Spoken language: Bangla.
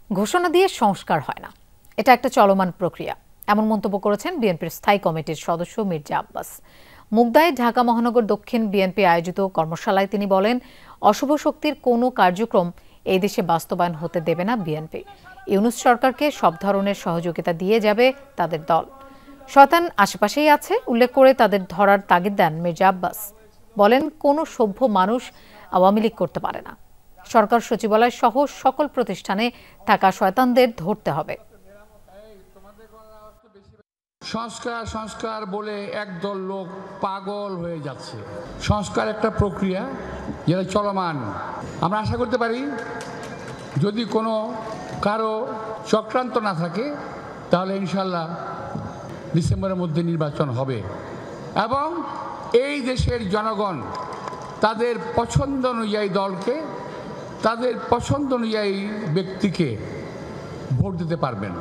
ঘোষণা দিয়ে সংস্কার হয় না, এটা একটা চলমান প্রক্রিয়া, এমন মন্তব্য করেছেন বিএনপির স্থায়ী কমিটির সদস্য মির্জা আব্বাস। মুগদায় ঢাকা মহানগর দক্ষিণ বিএনপি আয়োজিত কর্মশালায় তিনি বলেন, অশুভ শক্তির কোনো কার্যক্রম এই দেশে বাস্তবায়ন হতে দেবে না বিএনপি। ইউনূস সরকারকে সব ধরনের সহযোগিতা দিয়ে যাবে তাদের দল। শয়তান আশেপাশেই আছে উল্লেখ করে তাদের ধরার তাগিদ দেন মির্জা আব্বাস। বলেন, কোনো সভ্য মানুষ আওয়ামী লীগ করতে পারে না। সরকার সচিবালয় সহ সকল প্রতিষ্ঠানে থাকা শয়তানদের ধরতে হবে। সংস্কার সংস্কার বলে একদল লোক পাগল হয়ে যাচ্ছে। সংস্কার একটা প্রক্রিয়া যেটা চলমান। আমরা আশা করতে পারি যদি কোনো কারো চক্রান্ত না থাকে তাহলে ইনশাল্লাহ ডিসেম্বরের মধ্যে নির্বাচন হবে এবং এই দেশের জনগণ তাদের পছন্দ অনুযায়ী দলকে, তাদের পছন্দ অনুযায়ী ব্যক্তিকে ভোট দিতে পারবেন।